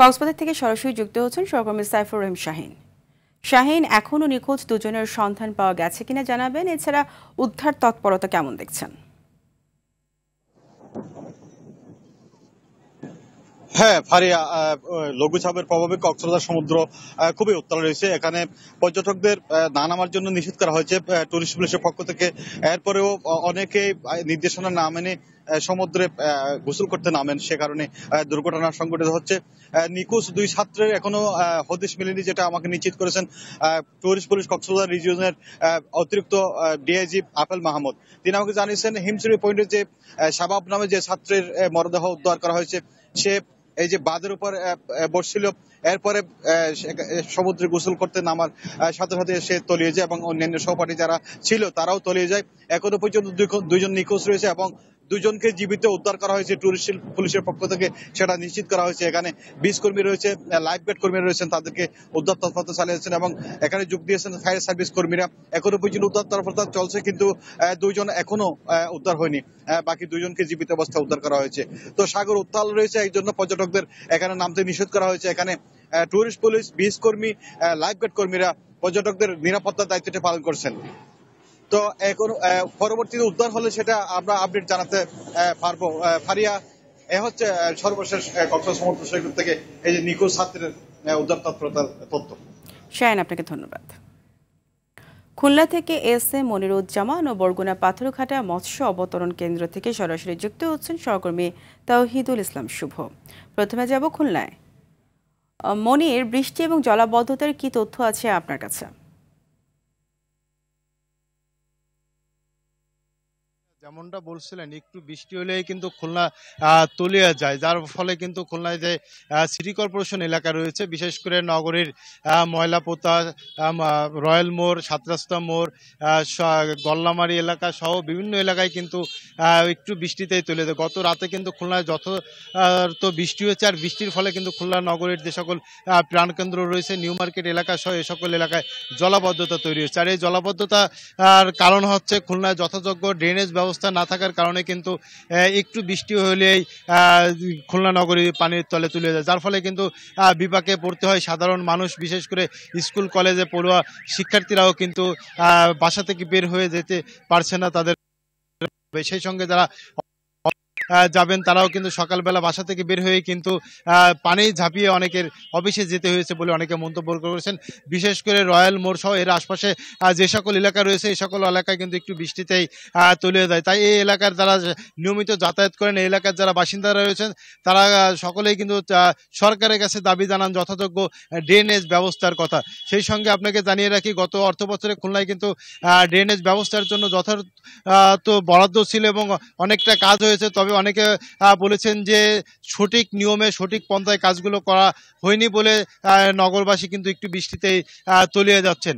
কক্সবাজার থেকে সরাসরি যুক্ত হচ্ছেন সহকর্মী সাইফুর রহিম শাহিন। শাহিন, এখনও নিখোঁজ দুজনের সন্ধান পাওয়া গেছে কিনা জানাবেন। এছাড়া উদ্ধার তৎপরতা কেমন দেখছেন? হ্যাঁ ফারিয়া, লঘুচাপের প্রভাবে কক্সবাজার সমুদ্র খুবই উত্তাল রয়েছে। এখানে পর্যটকদের না নামার জন্য নিষেধ করা হয়েছে টুরিস্ট পুলিশের পক্ষ থেকে। এরপরেও অনেকে নির্দেশনা না মেনে সমুদ্রে গোসল করতে নামেন, সে কারণে দুর্ঘটনা সংঘটিত হচ্ছে। নিখোঁজ দুই ছাত্রের এখনো হদিশ মেলেনি, যেটা আমাকে নিশ্চিত করেছেন টুরিস্ট পুলিশ কক্সবাজার রিজিয়নের অতিরিক্ত ডিআইজি আপেল মাহমুদ। তিনি আমাকে জানিয়েছেন হিমচুরি পয়েন্টে যে শাবাব নামে যে ছাত্রের মরদেহ উদ্ধার করা হয়েছে, সে এই যে বাঁধের উপর বসছিল, এরপরে সমুদ্রে গোসল করতে নামার সাথে সাথে সে তলিয়ে যায় এবং অন্যান্য সহপাঠী যারা ছিল তারাও তলিয়ে যায়। এখনো পর্যন্ত দুইজন নিখোঁজ রয়েছে এবং দুজনকে জীবিত উদ্ধার করা হয়েছে টুরিস্ট পুলিশের পক্ষ থেকে, সেটা নিশ্চিত করা হয়েছে। এখানে বিচ কর্মী রয়েছে, লাইফ গার্ড কর্মীরা রয়েছেন, তাদেরকে উদ্ধার তৎপরতা চালিয়েছেন এবং এখানে যোগ দিয়েছেন ফায়ার সার্ভিস কর্মীরা। এখনো পর্যন্ত উদ্ধার তৎপরতা চলছে, কিন্তু দুইজন এখনো উদ্ধার হয়নি। বাকি দুইজনকে জীবিত অবস্থায় উদ্ধার করা হয়েছে। তো সাগর উত্তাল রয়েছে, এই জন্য পর্যটকদের এখানে নামতে নিষেধ করা হয়েছে। এখানে টুরিস্ট পুলিশ, বিচ কর্মী, লাইফ গার্ড কর্মীরা পর্যটকদের নিরাপত্তার দায়িত্বটি পালন করছেন। তো এখন পরবর্তীতে উদ্ধার হলে সেটা আমরা আপডেট জানাতে পারবো। ফারিয়া, এ হচ্ছে সর্বশেষ কক্সবাজার সমুদ্র সৈকত থেকে এই যে নিখোঁজ ছাত্রের উদ্ধার তৎপরতার তথ্য। শাহিন, আপনাকে ধন্যবাদ। খুলনা থেকে এস এ মনিরুজ্জামান ও বরগুনা পাথরঘাটা মৎস্য অবতরণ কেন্দ্র থেকে সরাসরি যুক্ত হচ্ছেন সহকর্মী তাওহিদুল ইসলাম শুভ। প্রথমে যাব খুলনায়। মনির, বৃষ্টি এবং জলাবদ্ধতার কি তথ্য আছে আপনার কাছে? যেমনটা বলছিলেন, একটু বৃষ্টি হলেই কিন্তু খুলনা তলিয়ে যায়, যার ফলে কিন্তু খুলনায় যে সিটি কর্পোরেশন এলাকা রয়েছে, বিশেষ করে নগরীর ময়লাপোতা, রয়্যাল মোড়, সাতরাস্তা মোড়, গল্লামারি এলাকা সহ বিভিন্ন এলাকায় কিন্তু একটু বৃষ্টিতেই তলিয়ে যায়। গত রাতে কিন্তু খুলনায় তো বৃষ্টি হয়েছে, আর বৃষ্টির ফলে কিন্তু খুলনা নগরীর যে সকল প্রাণকেন্দ্র রয়েছে, নিউ মার্কেট এলাকা সহ এ সকল এলাকায় জলাবদ্ধতা তৈরি হচ্ছে। আর এই জলাবদ্ধতার কারণ হচ্ছে খুলনায় যথাযোগ্য ড্রেনেজ ব্যবস্থা না থাকার কারণে কিন্তু একটু বৃষ্টি হলেই খুলনা নগরী পানির তলে তুলে যায়, যার ফলে কিন্তু বিপাকে পড়তে হয় সাধারণ মানুষ, বিশেষ করে স্কুল কলেজে পড়ুয়া শিক্ষার্থীরাও কিন্তু বাসা থেকে বের হয়ে যেতে পারছে না তাদের। সেই সঙ্গে যারা যাবেন তারাও কিন্তু সকালবেলা বাসা থেকে বের হয়ে কিন্তু পানি ঝাঁপিয়ে অনেকের অফিসে যেতে হয়েছে বলে অনেকে মন্তব্য করেছেন। বিশেষ করে রয়্যাল মোড় সহ এর আশপাশে যে সকল এলাকা রয়েছে, এই সকল এলাকায় কিন্তু একটু বৃষ্টিতেই তলিয়ে যায়। তাই এই এলাকার যারা নিয়মিত যাতায়াত করেন, এই এলাকার যারা বাসিন্দারা রয়েছেন, তারা সকলেই কিন্তু সরকারের কাছে দাবি জানান যথাযোগ্য ড্রেনেজ ব্যবস্থার কথা। সেই সঙ্গে আপনাকে জানিয়ে রাখি, গত অর্থ বছরে খুলনায় কিন্তু ড্রেনেজ ব্যবস্থার জন্য যথাযথ বরাদ্দ ছিল এবং অনেকটা কাজ হয়েছে। তবে অনেকে বলেছেন যে সঠিক নিয়মে সঠিক পন্থায় কাজগুলো করা হয়নি বলে নগরবাসী কিন্তু একটু বৃষ্টিতেই তলিয়ে যাচ্ছেন।